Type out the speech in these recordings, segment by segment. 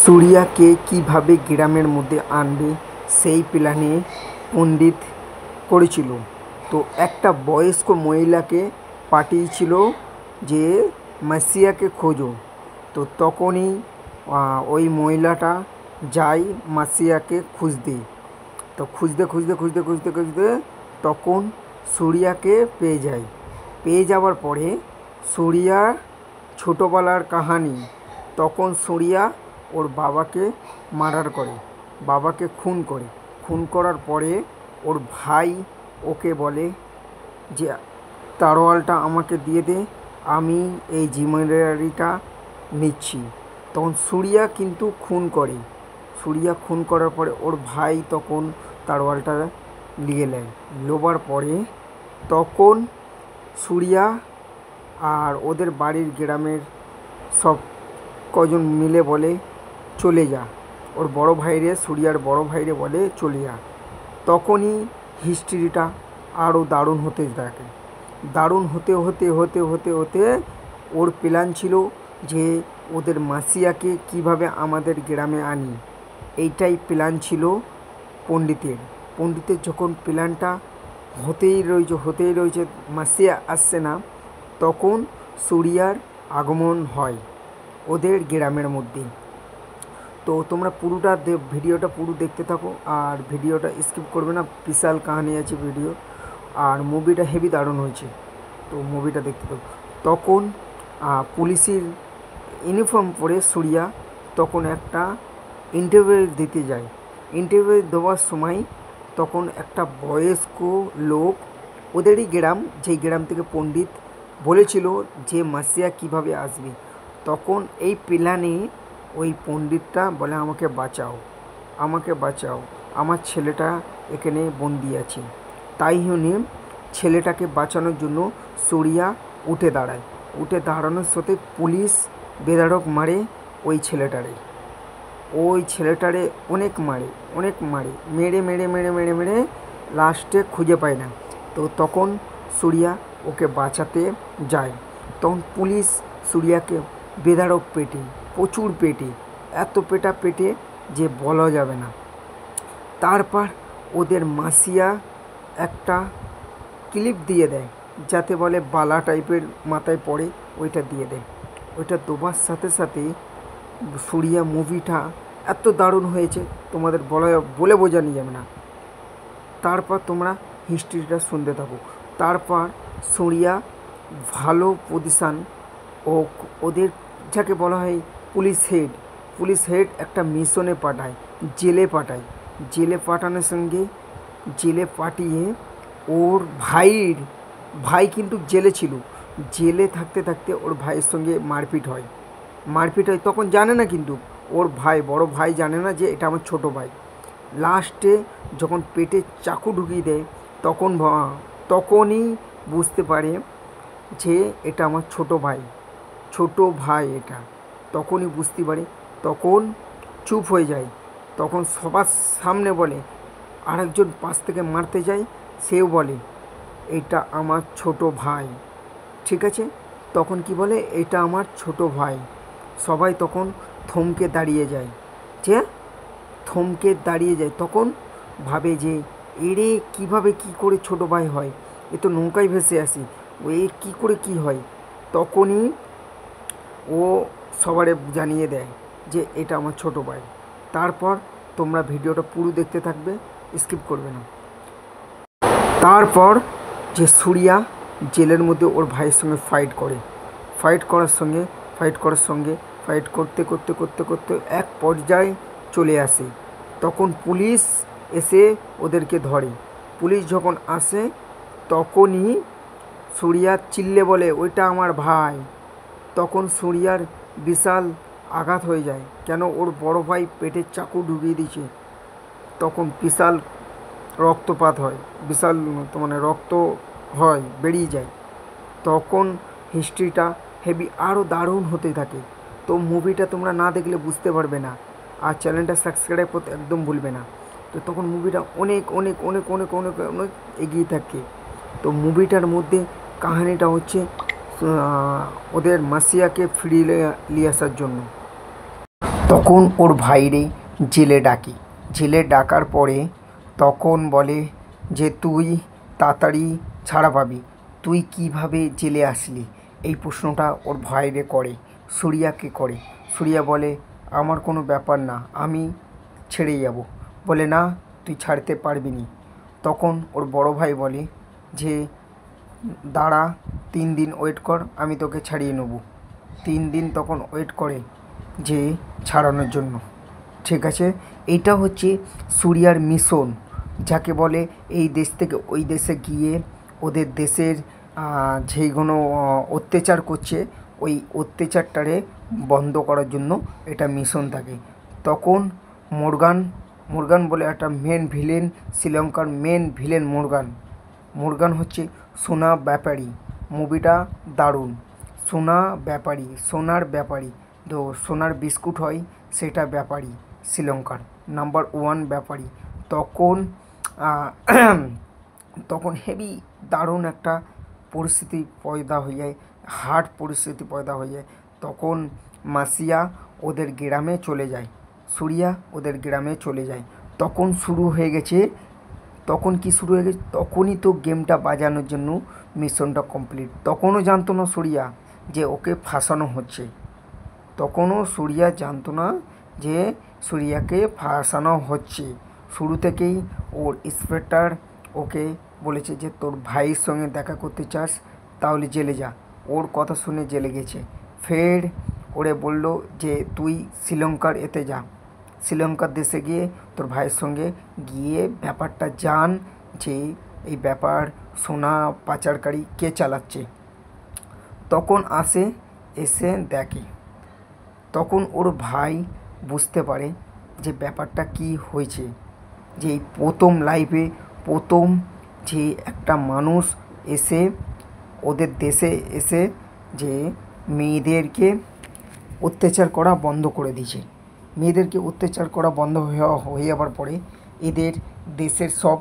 সুরিয়াকে কীভাবে গ্রামের মধ্যে আনবে সেই প্ল্যানে পণ্ডিত করেছিল। তো একটা বয়স্ক মহিলাকে পাঠিয়েছিল যে মাসিয়াকে খোঁজো। তো তখনই ওই মহিলাটা যায় মাসিয়াকে খুঁজতে। তো খুঁজতে খুঁজতে খুঁজতে খুঁজতে খুঁজতে তখন সুরিয়াকে পেয়ে যায়। পেয়ে যাওয়ার পরে সুরিয়ার ছোটোবেলার কাহানি। তখন সুরিয়া ওর বাবাকে মার্ডার করে, বাবাকে খুন করে। খুন করার পরে ওর ভাই ওকে বলে যে তরোয়ালটা আমাকে দিয়ে দে, আমি এই জিম্মেদারিটা নিচ্ছি। তখন সুরিয়া কিন্তু খুন করে। সুরিয়া খুন করার পরে ওর ভাই তখন তরোয়ালটা নিয়ে নেয়। লোবার পরে তখন সুরিয়া আর ওদের বাড়ির গ্রামের সব কজন মিলে বলে চলে যা। ওর বড় ভাইরে, সুরিয়ার বড় ভাইরে বলে চলে যা। তখনই হিস্ট্রিটা আরও দারুণ হতে থাকে। দারুণ হতে হতে হতে হতে হতে ওর প্ল্যান ছিল যে ওদের মাসিয়াকে কিভাবে আমাদের গ্রামে আনি। এইটাই প্ল্যান ছিল পণ্ডিতের। পণ্ডিতের যখন প্ল্যানটা হতেই রয়েছে মাসিয়া আসছে না, তখন সুরিয়ার আগমন হয় ওদের গ্রামের মধ্যে। তো তোমরা পুরোটা ভিডিওটা পুরো দেখতে থাকো, আর ভিডিওটা স্কিপ করবে না। বিশাল কাহিনী আছে ভিডিও, আর মুভিটা হেভি দারুণ হয়েছে। তো মুভিটা দেখতে থাকো। তখন পুলিশের ইউনিফর্ম পরে সুরিয়া তখন একটা ইন্টারভিউ দিতে যায়। ইন্টারভিউ দেওয়ার সময় তখন একটা বয়স্ক লোক, ওদেরই গ্রাম, যেই গ্রাম থেকে পণ্ডিত বলেছিল যে মাসিয়া কিভাবে আসবে, তখন এই প্ল্যানে ওই পণ্ডিতটা বলে আমাকে বাঁচাও, আমাকে বাঁচাও, আমার ছেলেটা এখানে বন্দি আছে। তাই জন্যে ছেলেটাকে বাঁচানোর জন্য সুরিয়া উঠে দাঁড়ায়। উঠে দাঁড়ানোর সাথে পুলিশ বেধড়ক মারে ওই ছেলেটারে। ওই ছেলেটারে অনেক মারে, মেরে মেরে মেরে মেরে মেরে লাস্টে খুঁজে পায় না। তো তখন সুরিয়া ওকে বাঁচাতে যায়। তখন পুলিশ সুরিয়াকে বেধড়ক পেটে, প্রচুর পেটে, এত পেটে যে বলা যাবে না। তারপর ওদের মাসিয়া একটা ক্লিপ দিয়ে দেয়, যাতে বলে বালা টাইপের মাথায় পড়ে, ওইটা দিয়ে দেয়। ওইটা দেওয়ার সাথে সাথে সুরিয়া মুভিটা এত দারুণ হয়েছে, তোমাদের বলে বোঝানো যাবে না। তারপর তোমরা হিস্ট্রিটা শুনতে থাকো। তারপর সুরিয়া ভালো পজিশান, ও ওদের যাকে বলা হয় পুলিশ হেড একটা মিশনে পাঠায়, জেলে পাঠানোর সঙ্গে জেলে পাঠিয়ে ওর ভাই কিন্তু জেলে ছিল। জেলে থাকতে থাকতে ওর ভাইয়ের সঙ্গে মারপিট হয়। তখন জানে না, কিন্তু ওর বড় ভাই জানে না যে এটা আমার ছোটো ভাই। লাস্টে যখন পেটে চাকু ঢুকিয়ে দেয়, তখনই বুঝতে পারে যে এটা আমার ছোটো ভাই এটা। তখনই বুঝতে পারে, তখন চুপ হয়ে যায়। তখন সবার সামনে বলে, আরেকজন পাশ থেকে মারতে যায়, সেও বলে এটা আমার ছোটো ভাই। ঠিক আছে, তখন কি বলে এটা আমার ছোটো ভাই। সবাই তখন থমকে দাঁড়িয়ে যায়। তখন ভাবে যে এরে কীভাবে কী করে ছোটো ভাই হয়, এ তো নৌকায় ভেসে আসি, ও এ কী করে কী হয়। তখনই ও সবারে জানিয়ে দেয় যে এটা আমার ছোটো ভাই। তারপর তোমরা ভিডিওটা পুরো দেখতে থাকবে, স্কিপ করবে না। তারপর যে সুরিয়া জেলের মধ্যে ওর ভাইয়ের সঙ্গে ফাইট করতে করতে এক পর্যায়ে চলে আসে। তখন পুলিশ এসে ওদেরকে ধরে। পুলিশ যখন আসে, তখনই সুরিয়া চিল্লে বলে ওইটা আমার ভাই। তখন সুরিয়ার বিশাল আঘাত হয়ে যায়, কেন ওর বড় ভাই পেটে চাকু ঢুকিয়ে দিয়েছে। তখন বিশাল রক্তপাত হয়, রক্ত হয়, বেরিয়ে যায়। তখন হিস্ট্রিটা হেভি আরও দারুণ হতে থাকে। তো মুভিটা তোমরা না দেখলে বুঝতে পারবে না, আর চ্যানেলটা সাবস্ক্রাইব করতে একদম ভুলবে না। তো তখন মুভিটা অনেক অনেক অনেক অনেক অনেক অনেক এগিয়ে থাকে। তো মুভিটার মধ্যে কাহিনিটা হচ্ছে ওদের মাসিয়াকে ফিরিয়ে নিয়ে আসার জন্য। তখন ওর ভাইরে জেলে ডাকে। জেলে ডাকার পরে তখন বলে যে তুই তাড়াতাড়ি ছাড়া পাবি, তুই কিভাবে জেলে আসলি? এই প্রশ্নটা ওর ভাইরে করে, সুরিয়াকে করে। সুরিয়া বলে আমার কোনো ব্যাপার না, আমি ছেড়ে যাব। বলে না, তুই ছাড়তে পারবি নি। তখন ওর বড় ভাই বলে যে দাঁড়া, 3 দিন ওয়েট কর, আমি তোকে ছাড়িয়ে নেব। 3 দিন তখন ওয়েট করে যে ছাড়ানোর জন্য। ঠিক আছে, এইটা হচ্ছে সুরিয়ার মিশন, যাকে বলে এই দেশ থেকে ওই দেশে গিয়ে ওদের দেশের যেইগুলো অত্যাচার করছে ওই অত্যাচারটারে বন্ধ করার জন্য এটা মিশন থাকে। তখন মোরগান মোরগান বলে একটা মেন ভিলেন, শ্রীলঙ্কার মেন ভিলেন মোরগান। মোরগান হচ্ছে সোনা ব্যাপারী। মুভিটা দারুণ। সোনার ব্যাপারী, তো সোনার বিস্কুট হয় সেটা ব্যাপারী, শ্রীলঙ্কার নাম্বার 1 ব্যাপারী। তখন তখন হেভি দারুণ একটা পরিস্থিতি পয়দা হয়ে যায়, হার্ড পরিস্থিতি পয়দা হয়ে যায়। তখন মাসিয়া ওদের গ্রামে চলে যায়, সুরিয়া ওদের গ্রামে চলে যায়। তখন শুরু হয়ে গেছে, তখন কি শুরু হয়ে গেছে, তখনই তো গেমটা বাজানোর জন্য মিশনটা কমপ্লিট। তখনও জানতো না সুরিয়া যে ওকে ফাঁসানো হচ্ছে। তখনও সুরিয়া জানতো না যে সুরিয়াকে ফাঁসানো হচ্ছে। শুরু থেকেই ওর ইন্সপেক্টর ওকে বলেছে যে তোর ভাইয়ের সঙ্গে দেখা করতে চাস তাহলে জেলে যা। ওর কথা শুনে জেলে গেছে। ফের ওরে বলল যে তুই শ্রীলঙ্কার এতে যা, শ্রীলঙ্কার দেশে গিয়ে তোর ভাইয়ের সঙ্গে গিয়ে ব্যাপারটা জান যে এই ব্যাপার সোনা পাচারকারী কে চালাচ্ছে। তখন এসে দেখে, তখন ওর ভাই বুঝতে পারে যে ব্যাপারটা কি হয়েছে, যে এই প্রথম লাইফে প্রথম যে একটা মানুষ এসে ওদের দেশে এসে যে মেয়েদেরকে অত্যাচার করা বন্ধ করে দিয়েছে। মেয়েদেরকে অত্যাচার করা বন্ধ হয়ে যাওয়ার পরে এদের দেশের সব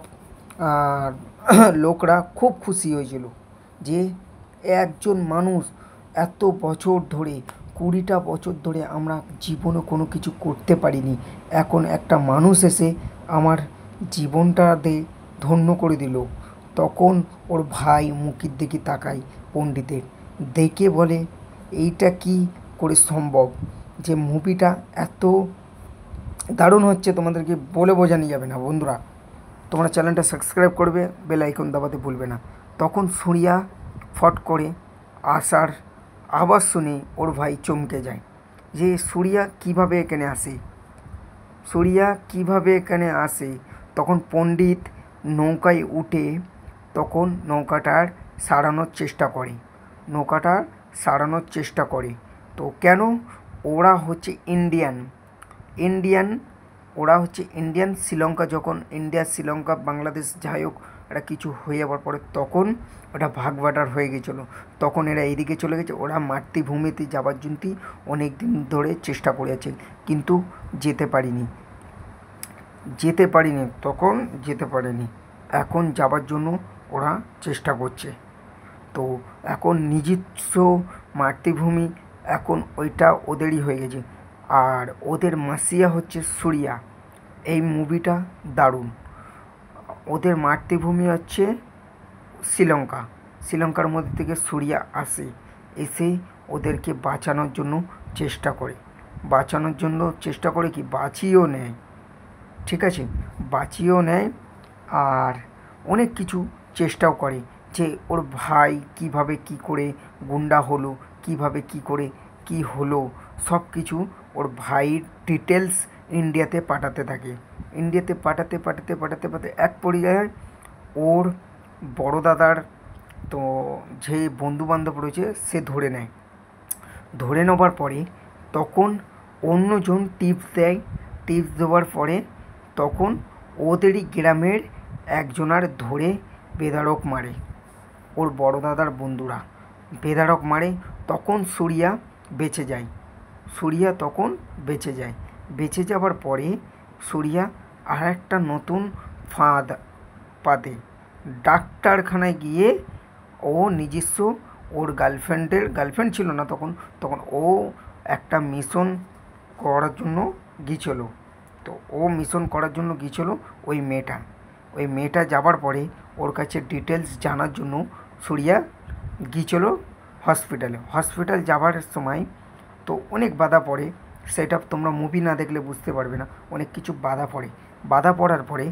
লোকরা খুব খুশি হয়েছিল যে একজন মানুষ এত বছর ধরে 20টা বছর ধরে আমরা জীবনে কোনো কিছু করতে পারিনি, এখন একটা মানুষ এসে আমার জীবনটাতে ধন্য করে দিল। তখন ওর ভাই মুখের দিকে তাকায় পণ্ডিতের, দেখে বলে এইটা কি করে সম্ভব, যে মুভিটা এত দারুণ হচ্ছে তোমাদেরকে বলে বোঝানো যাবে না। বন্ধুরা, তোমরা চ্যানেলটা সাবস্ক্রাইব করবে, বেল আইকন দাবাতে ভুলবে না। তখন সুরিয়া ফট করে আসার আওয়াজ শুনে ওর ভাই চমকে যায় যে সুরিয়া কিভাবে এখানে আসে। তখন পণ্ডিত নৌকায় উঠে তখন নৌকাটার সারানোর চেষ্টা করে। তো কেন? ওরা হচ্ছে ইন্ডিয়ান শ্রীলঙ্কা, যখন ইন্ডিয়া শ্রীলঙ্কা বাংলাদেশ যাই হোক এটা কিছু হয়ে যাওয়ার পরে তখন ওটা ভাগ বাটার হয়ে গেছিলো। তখন এরা এইদিকে চলে গেছে, ওরা মাতৃভূমিতে যাবার জন্য অনেক দিন ধরে চেষ্টা করেছে কিন্তু যেতে পারিনি। এখন যাবার জন্য ওরা চেষ্টা করছে। তো এখন নিজস্ব মাতৃভূমি, এখন ওইটা ওদেরই হয়ে গেছে। আর ওদের মাসিয়া হচ্ছে সুরিয়া। এই মুভিটা দারুণ। ওদের মাতৃভূমি হচ্ছে শ্রীলঙ্কার মধ্যে থেকে সুরিয়া এসে ওদেরকে বাঁচানোর জন্য চেষ্টা করে কি বাঁচিয়েও নেয়। ঠিক আছে, বাঁচিয়েও নেয় আর অনেক কিছু চেষ্টাও করে যে ওর ভাই কিভাবে কি করে গুন্ডা হলো, কিভাবে কি করে কি হলো, সব কিছু ওর ভাইয়ের ডিটেলস ইন্ডিয়াতে পাঠাতে থাকে। ইন্ডিয়াতে পাঠাতে এক পর্যায়ে ওর বড় দাদার তো যে বন্ধুবান্ধব রয়েছে সে ধরে নেবার পরে তখন অন্যজন টিপস দেওয়ার পরে তখন ওদেরই গ্রামের একজনার ধরে বেধড়ক মারে, ওর বড় দাদার বন্ধুরা বেধড়ক মারে। তখন সুরিয়া বেঁচে যায়। বেঁচে যাওয়ার পরে সুরিয়া আর একটা নতুন ফাঁদ পাতে, ডাক্তারখানায় গিয়ে ও নিজস্ব ওর গার্লফ্রেন্ড ছিল না তখন ও একটা মিশন করার জন্য গিয়েছিল। তো ও মিশন করার জন্য গিয়েছিল ওই মেয়েটা যাবার পরে ওর কাছে ডিটেলস জানার জন্য সূর্যা গিয়েছিল হসপিটাল যাবার সময় তো অনেক বাধা পড়ে। সেটা তোমরা মুভি না দেখলে বুঝতে পারবে না। অনেক কিছু বাধা পড়ার পরে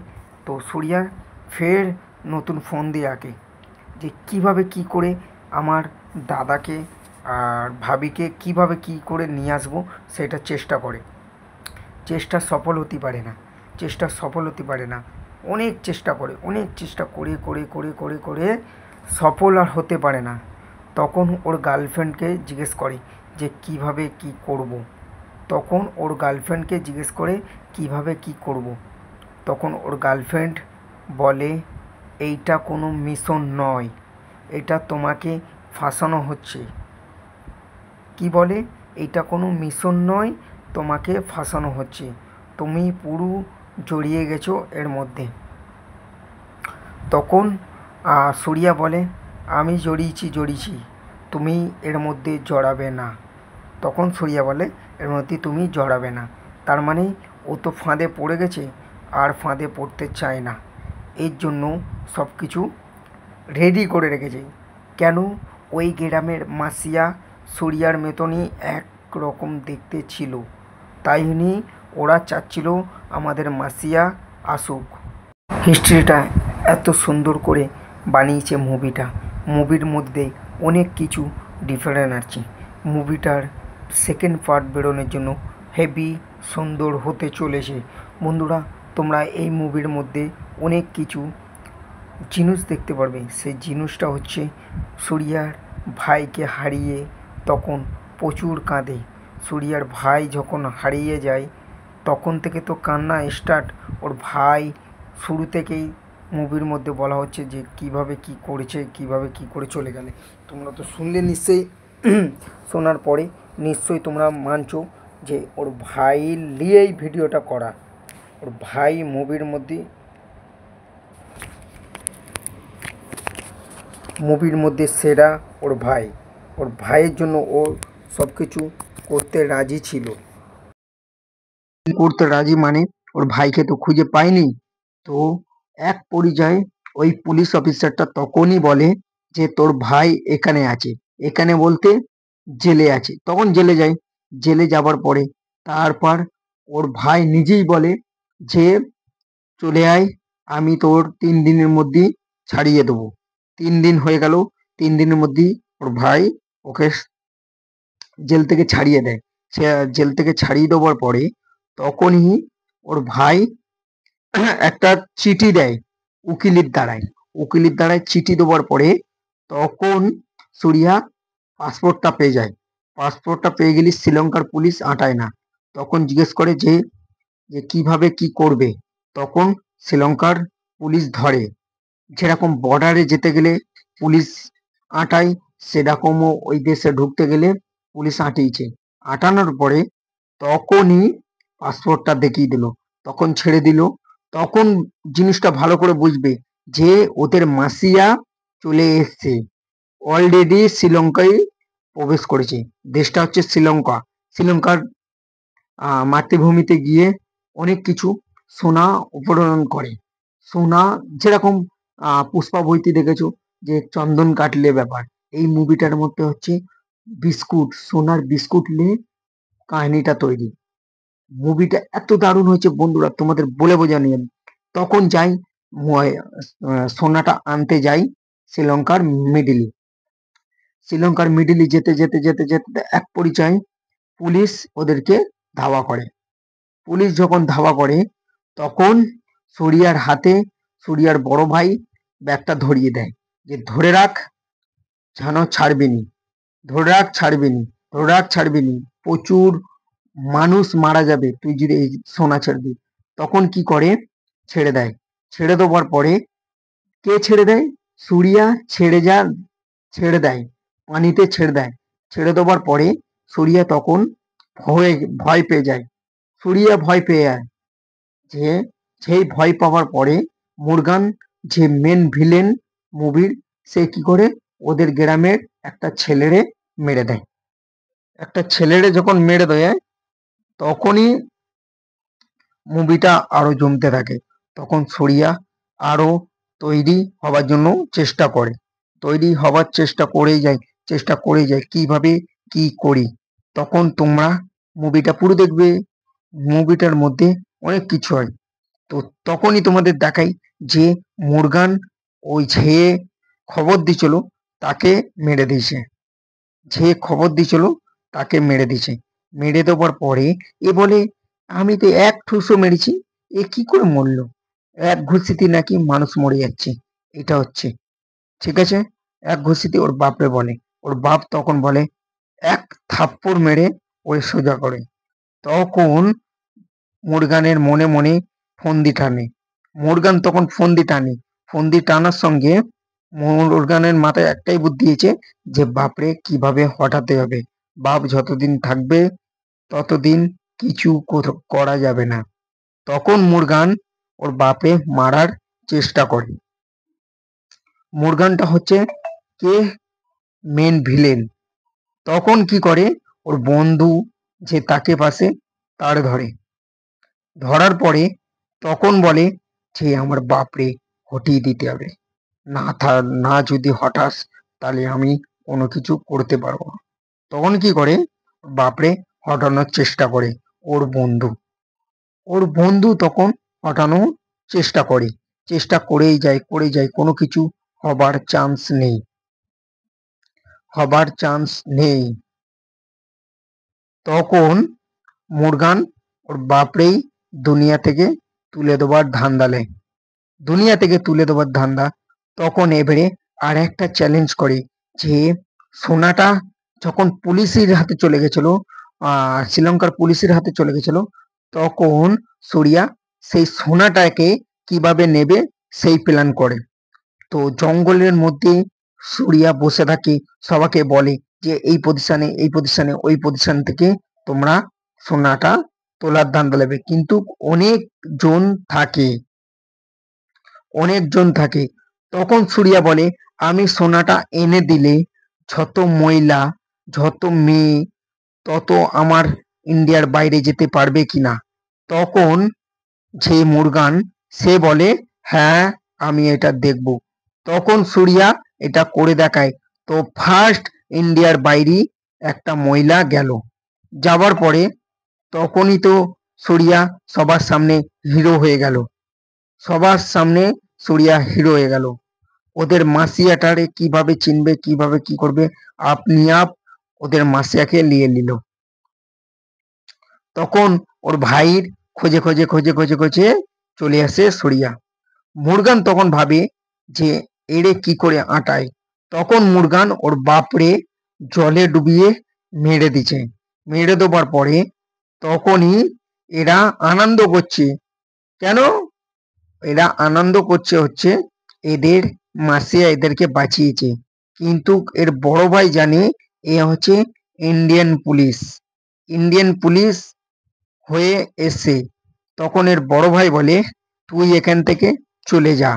তো সূর্যা ফের নতুন ফোন দিয়ে আঁকে যে কীভাবে কী করে আমার দাদাকে আর ভাবিকে কীভাবে কী করে নিয়ে আসবো সেটা চেষ্টা করে। চেষ্টা সফল হতে পারে না। অনেক চেষ্টা করে সফল আর হতে পারে না। তখন ওর গার্লফ্রেন্ডকে জিজ্ঞেস করে যে কীভাবে কী করব। তখন ওর গার্লফ্রেন্ড বলে এইটা কোনো মিশন নয়, এটা তোমাকে ফাঁসানো হচ্ছে। এইটা কোনো মিশন নয়, তোমাকে ফাঁসানো হচ্ছে, তুমি পুরো জড়িয়ে গেছো এর মধ্যে। তখন সূর্যা বলে আমি জড়িয়েছি, তুমি এর মধ্যে জড়াবে না। তার মানে ও তো ফাঁদে পড়ে গেছে আর ফাঁদে পড়তে চায় না। এর জন্য সব কিছু রেডি করে রেখেছে। কেন? ওই গ্রামের মাসিয়া সূর্যার মতনই একরকম দেখতে ছিল, তাই নিয়ে ওরা চাচ্ছিল আমাদের মাসিয়া আসুক। হিস্ট্রিটা এত সুন্দর করে বানিয়েছে মুভির মধ্যে অনেক কিছু ডিফারেন্ট আছে। মুভিটার সেকেন্ড পার্ট বেরোনোর জন্য হেভি সুন্দর হতে চলেছে। বন্ধুরা, তোমরা এই মুভির মধ্যে অনেক কিছু জিনিস দেখতে পারবে। সেই জিনিসটা হচ্ছে সূর্যার ভাইকে হারিয়ে তখন প্রচুর কাঁদে। সূর্যার ভাই যখন হারিয়ে যায় তখন থেকে তো কান্না স্টার্ট। ওর ভাই শুরু থেকেই মুভির মধ্যে বলা হচ্ছে যে কীভাবে কী করেছে, কীভাবে কী করে চলে গেলে। তোমরা তো শুনলে নিশ্চয়ই, শোনার পরে নিশ্চয়ই তোমরা মানছো যে ওর ভাই নিয়েই ভিডিওটা করা। ওর ভাই মুভির মধ্যে সেরা ওর ভাইয়ের জন্য ও সব কিছু করতে রাজি ছিল। মানে ওর ভাইকে তো খুঁজে পায়নি। তো এক পর্যায়ে ওই পুলিশ অফিসারটা তখনই বলে যে তোর ভাই এখানে আছে, এখানে বলতে জেলে আছে। তখন জেলে যাবার পরে তারপর ওর ভাই নিজেই বলে যে চলে আয়, আমি তোর 3 দিনের মধ্যে ছাড়িয়ে দেবো। 3 দিন হয়ে গেল, 3 দিনের মধ্যেই ওর ভাই ওকে জেল থেকে ছাড়িয়ে দেয়। সে জেল থেকে ছাড়িয়ে দেওয়ার পরে তখনই ওর ভাই একটা চিঠি দেয় উকিলের দ্বারায় চিঠি দেওয়ার পরে তখন সূর্যা পাসপোর্টটা পেয়ে যায়। পাসপোর্টটা পেয়ে গেলে শ্রীলঙ্কার পুলিশ আটায় না। তখন জিজ্ঞেস করে যে কিভাবে কি করবে। তখন শ্রীলঙ্কার পুলিশ ধরে। যেরকম বর্ডারে যেতে গেলে পুলিশ আটায়, সেরকমও ওই দেশে ঢুকতে গেলে পুলিশ আটিয়েছে। আটানোর পরে তখনই পাসপোর্টটা দেখিয়ে দিল, তখন ছেড়ে দিল। তখন জিনিসটা ভালো করে বুঝবে যে ওদের মাসিয়া চলে এসছে, অলরেডি শ্রীলঙ্কায় প্রবেশ করেছে। দেশটা হচ্ছে শ্রীলঙ্কার মাতৃভূমিতে গিয়ে অনেক কিছু সোনা উপহরণ করে। সোনা যেরকম পুষ্পা বইতে দেখেছো যে চন্দন কাটলে ব্যাপার, এই মুভিটার মধ্যে হচ্ছে সোনার বিস্কুট নিয়ে কাহিনীটা তৈরি। মুভিটা এত দারুণ হয়েছে বন্ধুরা, তোমাদের বলে বোঝানো যাবে। তখন যাই সোনাটা আনতে যাই শ্রীলঙ্কার মিডিলে যেতে যেতে যেতে যেতে এক পরিচয় পুলিশ ওদেরকে ধাওয়া করে। পুলিশ যখন ধাওয়া করে তখন সূর্যার বড় ভাই ব্যাগটা ধরিয়ে দেয় যে ধরে রাখ, যেন ছাড়বিনি, প্রচুর মানুষ মারা যাবে তুই যদি এই সোনা ছাড়বি। তখন কি করে ছেড়ে দেয়। ছেড়ে দেওয়ার পরে কে ছেড়ে দেয়? সূর্যা ছেড়ে দেয়, পানিতে ছেড়ে দেয়। ছেড়ে দেওয়ার পরে সূর্যা তখন ভয় পেয়ে যায়। যে সেই ভয় পাওয়ার পরে মুরগান, যে মেন ভিলেন মুভির, সে কি করে ওদের গ্রামের একটা ছেলেরে মেরে দেয়। যখন মেরে দেয় তখনই মুভিটা আরো জমতে থাকে। তখন সূর্যা আরো তৈরি হবার জন্য চেষ্টা করে, তৈরি হবার চেষ্টা করেই যায় কিভাবে কি করি। তখন তোমরা মুভিটা পুরো দেখবে, মুভিটার মধ্যে অনেক কিছু হয়। তো তখনই তোমাদের দেখাই যে মুরগান ওই যে খবর দিছিল তাকে মেরে দিয়েছে, যে খবর দিছিল তাকে মেরে দিয়েছে। মেরে দেওয়ার পরে এ বলে আমি তো এক ঠুসো মেরেছি, এ কি করে মরলো, এক ঘুষিতে নাকি মানুষ মরে যাচ্ছে, এটা হচ্ছে ঠিক আছে। এক ঘুষিতে ওর বাপরে বলে, ওর বাপ তখন বলে এক থাপ্পড় মেরে ওরে সোজা করে। তখন মুরগানের মনে মনে ফন্দি টানে, মুরগান তখন ফন্দি টানার সঙ্গে মুরগানের মাথায় একটাই বুদ্ধি এসেছে যে বাপরে কিভাবে হটাতে হবে, বাপ যতদিন থাকবে ততদিন কিছু করা যাবে না। তখন মুরগান ওর বাপরে মারার চেষ্টা করে। মুরগানটা হচ্ছে কে, মেন ভিলেন। তখন কি করে ওর বন্ধু যে তাকে পাশে তার ধরে, ধরার পরে তখন বলে যে আমার বাপরে হটিয়ে দিতে হবে, না যদি হঠাস তাহলে আমি কোনো কিছু করতে পারবো না। তখন কি করে বাপরে হটানোর চেষ্টা করে ওর বন্ধু, ওর বন্ধু তখন হটানোর চেষ্টা করে, চেষ্টা করেই যায়, কোনো কিছু হবার চান্স নেই, হবার চান্স নেই। তখন মুরগান ওর বাপরেই দুনিয়া থেকে তুলে দেবার ধান্দা নেয়, দুনিয়া থেকে তুলে দেবার ধান্দা। তখন এবারে আর একটা চ্যালেঞ্জ করে যে সোনাটা যখন পুলিশের হাতে চলে গেছিল, শ্রীলঙ্কার পুলিশের হাতে চলে গেছিল, তখন সূর্যা সেই সোনাটাকে কিভাবে নেবে সেই প্ল্যান করে। তো জঙ্গলের মধ্যে সূর্যা বসে থাকে, সবাইকে বলে যে এই পজিশনে ওই পজিশন থেকে তোমরা সোনাটা তোলার ধান্দা নেবে। কিন্তু অনেকজন থাকে, অনেকজন থাকে। তখন সূর্যা বলে আমি সোনাটা এনে দিলে যত মহিলা যত মেয়ে তত আমার ইন্ডিয়ার বাইরে যেতে পারবে কিনা। তখন যে মুরগান সে বলে হ্যাঁ আমি এটা দেখব। তখন সূর্যা এটা করে দেখায়। তো ফার্স্ট ইন্ডিয়ার বাইরে একটা মহিলা গেল, যাবার পরে তখনই তো সূর্যা সবার সামনে হিরো হয়ে গেল, সবার সামনে সূর্যা হিরো হয়ে গেল। ওদের মাসিয়াটারে কিভাবে চিনবে কিভাবে কি করবে, আপনি ওদের মাসিয়াকে নিয়ে নিল। তখন ওর ভাইয়ের খোঁজে চলে আসে সূর্যা। মুরগান তখন ভাবে যে এরে কি করে আটায়। তখন মুরগান ওর বাপরে জলে ডুবিয়ে মেরে দিছে, মেরে দেবার পরে তখনই এরা আনন্দ করছে। কেন এরা আনন্দ করছে হচ্ছে এদের মাসিয়া এদেরকে বাঁচিয়েছে। কিন্তু এর বড় ভাই জানে এ হচ্ছে ইন্ডিয়ান পুলিশ, ইন্ডিয়ান পুলিশ হয়ে এসে। তখন এর বড় ভাই বলে তুই এখান থেকে চলে যা।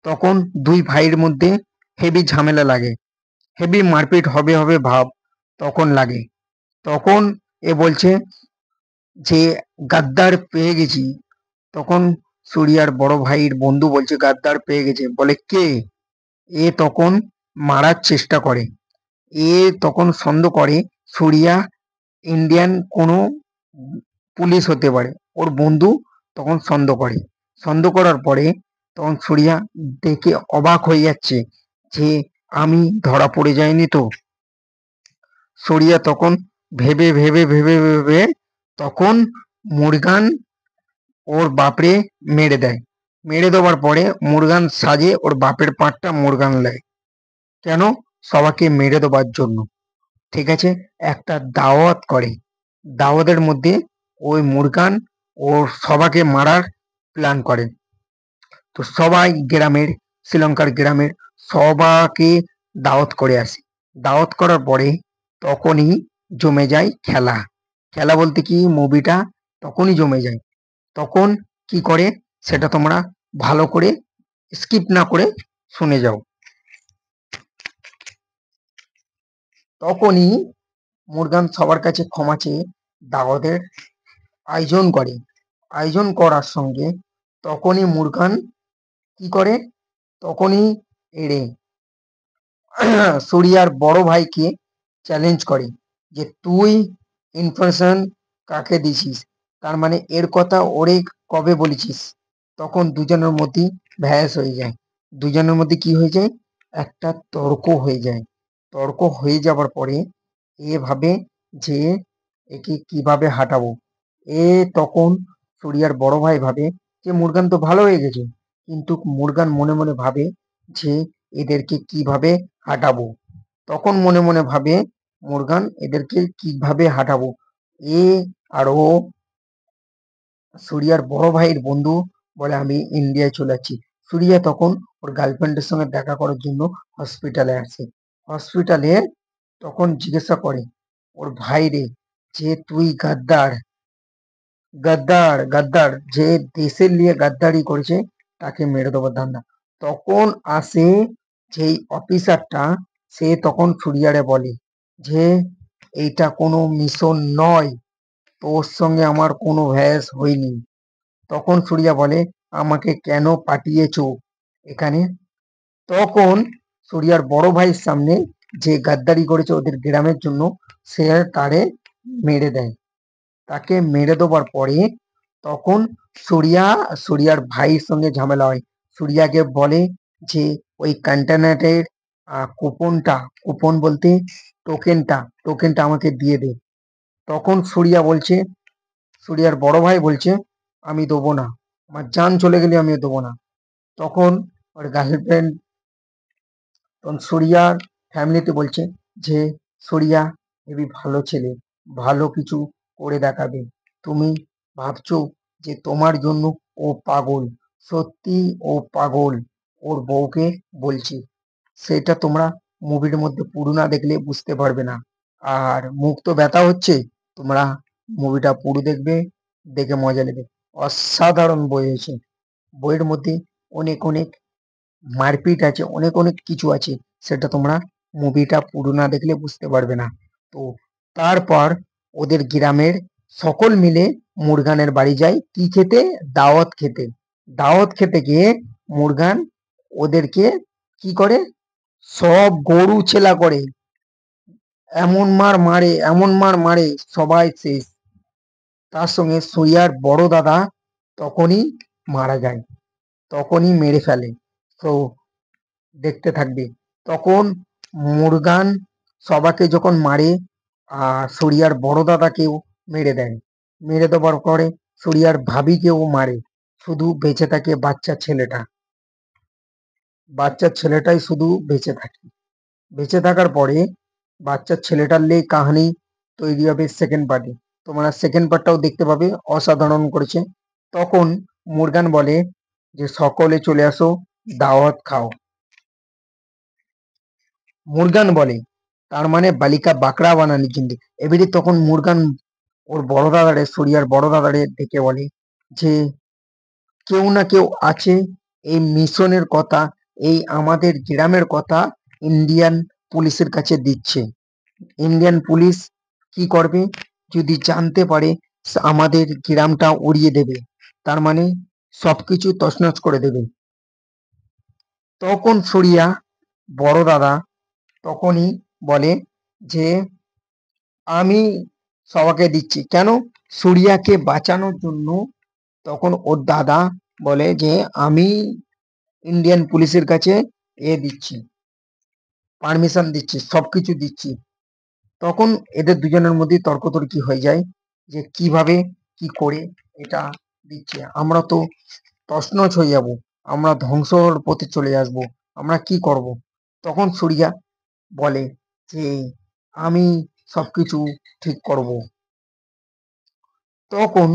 তখন দুই ভাইয়ের মধ্যে হেভি ঝামেলা লাগে, হেভি মারপিট হবে ভাব তখন লাগে। তখন এ বলছে যে গাদ্দার পেয়ে গেছি। তখন সূর্যার বড় ভাইয়ের বন্ধু বলছে গাদ্দার পেয়ে গেছে, বলে কে। এ তখন মারার চেষ্টা করে, এ তখন সন্দেহ করে সূর্যা ইন্ডিয়ান কোনো পুলিশ হতে পারে। ওর বন্ধু তখন সন্দেহ করার পরে তখন সূর্যা দেখে অবাক হয়ে যাচ্ছে যে আমি ধরা পড়ে যাইনি তো। সূর্যা তখন ভেবে তখন মুরগান ওর বাপরে মেরে দেয়। মেরে দেওয়ার পরে মুরগান সাজে ওর বাপের পাটটা মুরগান নেয়। কেন, সবাইকে মেরে দেবার জন্য। ঠিক আছে, একটা দাওয়াত করে, দাওয়াতের মধ্যে ওই মুরগান ওর সবাইকে মারার প্ল্যান করে। তো সবাই গ্রামের, শ্রীলঙ্কার গ্রামের সবাইকে দাওয়াত করে আসে। দাওয়াত করার পরে তখনই জমে যায় খেলা। খেলা বলতে কি মুভিটা তখনই জমে যায়। তখন কি করে সেটা তোমরা ভালো করে স্কিপ না করে শুনে যাও। তখনই মুরগান সবার কাছে ক্ষমা চেয়ে দাওয়াতের আয়োজন করে। আয়োজন করার সঙ্গে তখনই মুরগান কি করে, তখনই এড়ে সুরিয়ার বড় ভাইকে চ্যালেঞ্জ করে যে তুই ইনফরমেশন কাকে দিছিস, তার মানে এর কথা ওরে কবে বলেছিস। তখন দুজনের মধ্যে ভ্যাস হয়ে যায়, দুজনের মধ্যে কি হয়ে যায়, একটা তর্ক হয়ে যায়। তর্ক হয়ে যাবার পরে এ ভাবে যে একে কিভাবে হাঁটাবো। এ তখন সুরিয়ার বড় ভাই ভাবে যে মুরগান তো ভালো হয়ে গেছে, কিন্তু মুরগান মনে মনে ভাবে যে এদেরকে কিভাবে হাঁটাবো। তখন মনে মনে ভাবে মুরগান এদেরকে কিভাবে হাঁটাবো। এ আর ও সুরিয়ার বড় ভাইয়ের বন্ধু বলে আমি ইন্ডিয়ায় চলে যাচ্ছি। সুরিয়া তখন ওর গার্লফ্রেন্ডের সঙ্গে দেখা করার জন্য হসপিটালে আসে। হসপিটালে তখন জিজ্ঞাসা করে ওর ভাইরে যে তুই গাদ্দার, গাদ্দার, গাদ্দার, যে দেশের নিয়ে গাদ্দারি করেছে তাকে মেরে দেবো ধান্দা। তখন আসে যেই অফিসারটা, সে তখন সুরিয়ারে বলে যে এইটা কোনো মিশন নয়, তোর সঙ্গে আমার কোনো ভ্যাস হয়নি। তখন সুরিয়া বলে আমাকে কেন পাঠিয়েছো এখানে। তখন সুরিয়ার বড় ভাইয়ের সামনে যে গাদ্দারি করেছে ওদের গ্রামের জন্য, সে তারে মেরে দেয়। তাকে মেরে দেবার পরে তখন সুরিয়ার ভাইয়ের সঙ্গে ঝামেলা হয়। সুরিয়াকে বলে যে ওই কন্টেনারের কুপনটা, কুপন বলতে টোকেনটা আমাকে দিয়ে দে। তখন সুরিয়ার বড় ভাই বলছে আমি দেবো না, আমার জান চলে গেলে আমি দেবো না। তখন ওর গার্লফ্রেন্ড, তখন সুরিয়ার ফ্যামিলিতে বলছে যে সুরিয়া হেবি ভালো ছেলে, ভালো কিছু করে দেখাবে। তুমি ভাবছো যে তোমার জন্য ও পাগল, সত্যি ও পাগল, ওর বউকে বলছি। সেটা তোমরা মুভির মধ্যে পুরো না দেখলে বুঝতে পারবে না। আর মুখ তো ব্যথা হচ্ছে, তোমরা মুভিটা পুরো দেখবে, দেখে মজা নেবে। অসাধারণ বই হয়েছে, বইয়ের মধ্যে অনেক অনেক মারপিট আছে, অনেক অনেক কিছু আছে, সেটা তোমরা মুভিটা পুরো না দেখলে বুঝতে পারবে না। তো তারপর ওদের গ্রামের সকল মিলে মুরগানের বাড়ি যায় কি খেতে, দাওয়াত খেতে। দাওয়াত খেতে গিয়ে মুরগান ওদেরকে কি করে, সব গরু ছেলা করে, এমন মার মারে, এমন মার মারে, সবাই শেষ। তার সঙ্গে সুইয়ার বড় দাদা তখনই মারা যায়, তখনই মেরে ফেলে। তো দেখতে থাকবে। তখন মুরগান সবাকে যখন মারে, আর সুরিয়ার বড় দাদাকেও মেরে দেয়। মেরে দেওয়ার পরে সুরিয়ার ভাবিকেও মারে। শুধু বেঁচে থাকে বাচ্চা ছেলেটা, বাচ্চা ছেলেটাই শুধু বেঁচে থাকে। বেঁচে থাকার পরে বাচ্চার ছেলেটার নিয়ে কাহিনী তৈরি হবে সেকেন্ড পার্টে। তোমরা সেকেন্ড পার্টটাও দেখতে পাবে, অসাধারণ করেছে। তখন মুরগান বলে যে সকলে চলে আসো, দাওয়াত খাও। মুরগান বলে তার মানে বালিকা বাকড়া বানানোর জন্য। এবারে তখন মুরগান ওর বড় দাদারে, সুরিয়ার বড় দাদারে ডেকে বলে যে কেউ না কেউ আছে এই মিশনের কথা, এই আমাদের গ্রামের কথা ইন্ডিয়ান পুলিশের কাছে দিচ্ছে। ইন্ডিয়ান পুলিশ কি করবে, যদি জানতে পারে আমাদের গ্রামটা উড়িয়ে দেবে, তার মানে সবকিছু তছনছ করে দেবে। তখন সুরিয়া বড় দাদা তখনই বলে যে আমি সবাইকে দিচ্ছি কেন, সুরিয়াকে বাঁচানোর জন্য। তখন ওর দাদা বলে যে আমি ইন্ডিয়ান পুলিশের কাছে দিচ্ছি, পারমিশন দিচ্ছি, সবকিছু দিচ্ছি। তখন এদের দুজনের মধ্যে তর্কতর্কি হয়ে যায় যে কিভাবে কি করে এটা দিচ্ছে, আমরা তো তছনছ হয়ে যাব, আমরা ধ্বংসর পথে চলে আসব, আমরা কি করব। তখন সুরিয়া বলে যে আমি সবকিছু ঠিক করব। তখন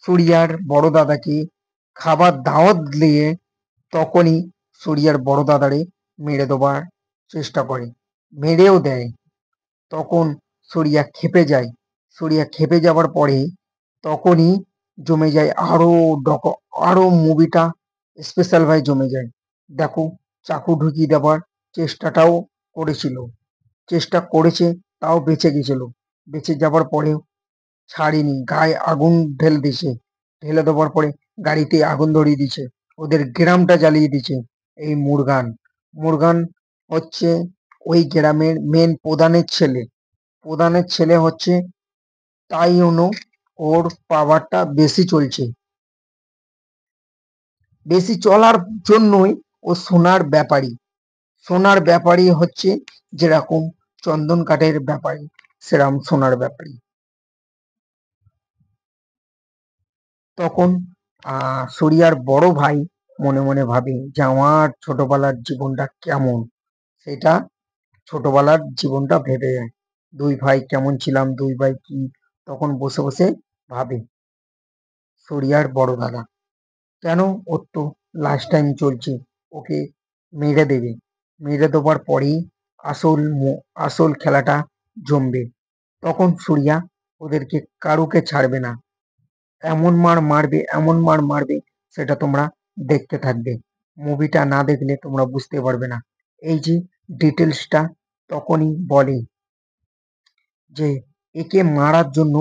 সুরিয়ার বড় দাদাকে খাবার দাওয়াত দিয়ে তখনই সুরিয়ার বড় দাদারে মেরে দেবার চেষ্টা করে, মেরেও দেয়। তখন সুরিয়া ক্ষেপে যায়। সুরিয়া ক্ষেপে যাবার পরে তখনই জমে যায় আরো আরো মুভিটা স্পেশাল ভাবে জমে যায়। দেখো, চাকু ঢুকিয়ে দেবার চেষ্টাটাও করেছিল, চেষ্টা করেছে, তাও বেঁচে গেছিল। বেঁচে যাবার পরেও ছাড়েনি, গায়ে আগুন ঢেলে দিছে। ঢেলে দেওয়ার পরে গাড়িতে আগুন ধরিয়ে দিছে, ওদের গ্রামটা জ্বালিয়ে দিছে। এই মুরগান, মুরগান হচ্ছে ওই গ্রামের মেন প্রধানের ছেলে। প্রধানের ছেলে হচ্ছে, তাই জন্য ওর পাওয়ারটা বেশি চলছে। বেশি চলার জন্যই ও সোনার ব্যাপারী। সোনার ব্যাপারী হচ্ছে যেরকম চন্দন কাঠের ব্যাপারী, সেরকম সোনার ব্যাপারী। তখন সূর্যার বড় ভাই মনে মনে ভাবে যে আমার ছোটবেলার জীবনটা কেমন, সেটা ছোটবেলার জীবনটা ভেবে যায়। দুই ভাই কেমন ছিলাম, দুই ভাই কি, তখন বসে বসে ভাবে সূর্যার বড় দাদা, কেন ওর তো লাস্ট টাইম চলছে, ওকে মেরে দেবে। মেরে দেবার পরেই আসল খেলাটা জমবে। তখন সূর্যা ওদেরকে কারুকে ছাড়বে না, এমন মার মারবে, এমন মার মারবে, সেটা তোমরা দেখতে থাকবে। মুভিটা না দেখলে তোমরা বুঝতে পারবে না। এই যে ডিটেলসটা তখনই বলে যে একে মারার জন্য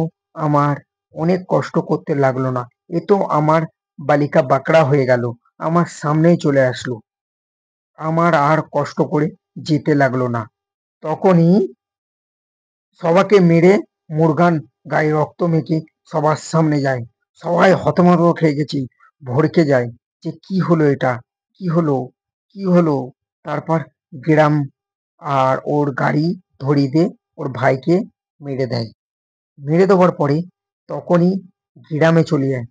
আমার অনেক কষ্ট করতে লাগলো না, এ তো আমার বালিকা বাঁকড়া হয়ে গেল, আমার সামনেই চলে আসলো, আমার আর কষ্ট করে যেতে লাগলো না। তখনই সবাকে মেরে মুরগান গায়ে রক্ত মেখে সবার সামনে যায়। সবাই হতভম্ব খেয়ে গেছি, ভড়কে যায় যে কি হলো এটা, কি হলো, কি হলো। তারপর গ্রাম আর ওর গাড়ি ধরিয়ে দিয়ে ওর ভাইকে মেরে দেয়। মেরে দেওয়ার পরে তখনই গ্রামে চলে যায়।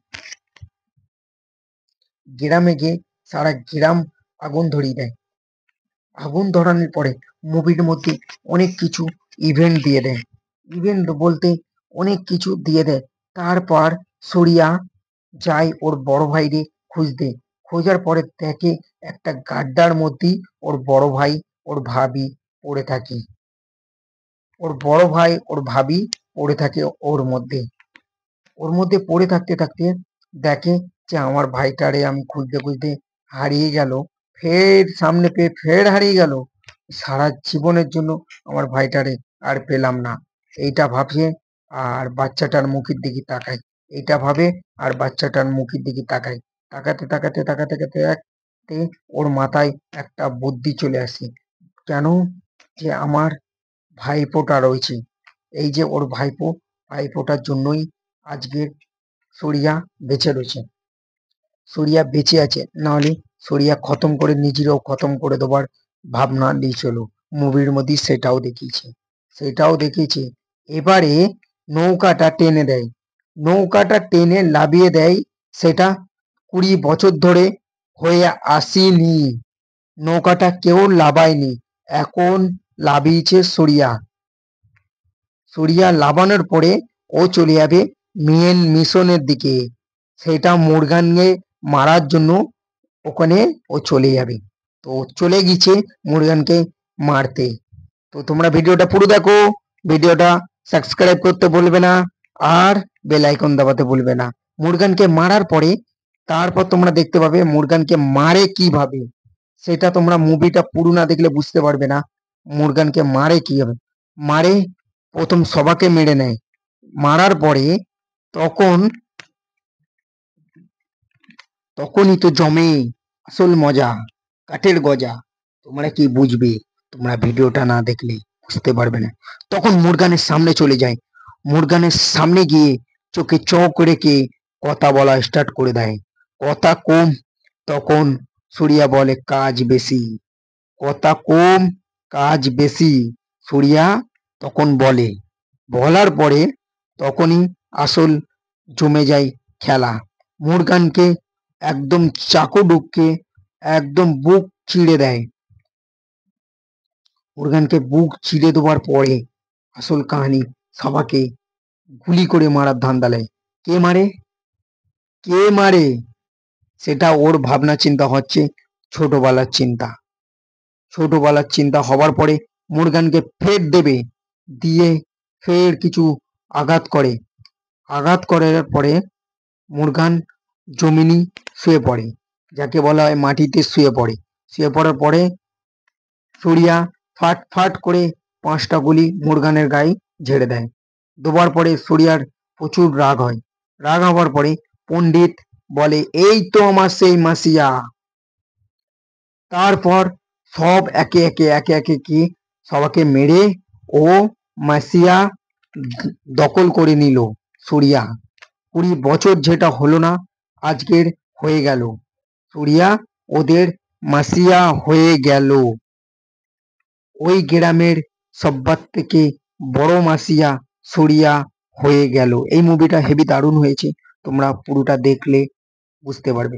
গ্রামে গিয়ে সারা গ্রাম আগুন ধরিয়ে দেয়। আগুন ধরানোর পরে মুভির মধ্যে অনেক কিছু ইভেন্ট দিয়ে দেয়। ইভেন্ট বলতে অনেক কিছু দিয়ে দেয়। তারপর সূর্যা যায় ওর বড় ভাইরে খুঁজতে। খোঁজার পরে দেখে একটা গাড্ডার মধ্যেই ওর বড় ভাই, ওর ভাবি পড়ে থাকে। ওর বড় ভাই, ওর ভাবি পড়ে থাকে ওর মধ্যে। ওর মধ্যে পড়ে থাকতে থাকতে দেখে যে আমার ভাইটারে আমি খুঁজতে খুঁজতে হারিয়ে গেল, ফের সামনে পেয়ে ফের হারিয়ে গেল, সারা জীবনের জন্য আমার ভাইটারে আর পেলাম না। এইটা ভাবছে আর বাচ্চাটার মুখের দিকে তাকায়, এইটা ভাবে আর বাচ্চাটার মুখের দিকে তাকায়। তাকাতে তাকাতে তাকাতে তাকাতে ওর মাথায় একটা বুদ্ধি চলে আসে। কেন, যে আমার ভাইপোটা রয়েছে, এই যে ওর ভাইপো, ভাইপোটার জন্যই আজকের সূর্যা বেঁচে রয়েছে। সূর্যা বেঁচে আছে, নাহলে সূর্যা খতম করে নিজেরও খতম করে দেবার ভাবনা নিয়েছিল। মুভির মধ্যে সেটাও দেখিয়েছে, সেটাও দেখিয়েছে। এবারে নৌকাটা টেনে দেয়, নৌকাটা টেনে লাবিয়ে দেয়। সেটা 20 বছর ধরে হয়ে আসেনি, নৌকাটা কেউ লাবায়নি, এখন লাবিয়েছে সূর্যা। সূর্যা লাবানোর পরে ও চলে যাবে মেন মিশনের দিকে, সেটা মুরগানকে মারার জন্য ওখানে ও চলে যাবে। তো চলে গেছে মুরগানকে মারতে। তো তোমরা ভিডিওটা পুরো দেখো, ভিডিওটা সাবস্ক্রাইব করতে বলবে না, আর বেল আইকন দাবাতে বলবে না। মুরগানকে মারার পরে তারপর তোমরা দেখতে পাবে মুরগানকে মারে কিভাবে, সেটা তোমরা মুভিটা পুরো না দেখলে বুঝতে পারবে না মুরগানকে মারে কিভাবে। মারে, প্রথম সবাকে মেরে নেয়, মারার পরে তখন তখনই তো জমে আসল মজা, কাঠের গজা। তোমরা কি বুঝবে, তোমরা ভিডিওটা না দেখলে বুঝতে পারবে না। তখন মুরগানের সামনে চলে যায়, মুরগানের সামনে গিয়ে চোখে চোখ রেখে কথা বলা স্টার্ট করে দেয়। কথা কম, তখন সূর্যা বলে কাজ বেশি, কথা কম কাজ বেশি, সূর্যা তখন বলে। বলার পরে তখনই আসল জমে যায় খেলা। মুরগানকে একদম চাকু ঢুকে একদম বুক চিড়ে দেয়। মুরগানকে বুক চিড়ে দেওয়ার পরে আসল কাহিনী, সবাকে গুলি করে মারার ধান্দা নেয়। কে মারে, কে মারে, সেটা ওর ভাবনা চিন্তা হচ্ছে ছোটবেলার চিন্তা। ছোটবেলার চিন্তা হবার পরে মুরগানকে ফের দেবে, দিয়ে ফের কিছু আঘাত করে। আঘাত করার পরে মুরগান জমিনি শুয়ে পড়ে, যাকে বলা হয় মাটিতে শুয়ে পড়ে। শুয়ে পড়ার পরে সূর্যা ফাট ফাট করে 5টা গুলি মুরগানের গায়ে ঝেড়ে দেয়। দেওয়ার পরে সূর্যার প্রচুর রাগ হয়। রাগ হওয়ার পরে পণ্ডিত বলে, এই তো আমার সেই মাসিয়া। তারপর সব একে একে কি সবাইকে মেরে ও মাসিয়া দখল করে নিল। সুরিয়া 20 বছর যেটা হলো না, আজকের হয়ে গেল। সুরিয়া ওদের মাসিয়া হয়ে গেল। ওই গ্রামের সব্বার থেকে বড় মাসিয়া সুরিয়া হয়ে গেল। এই মুভিটা হেবি দারুণ হয়েছে, তোমরা পুরোটা দেখলে বুঝতে পারবে।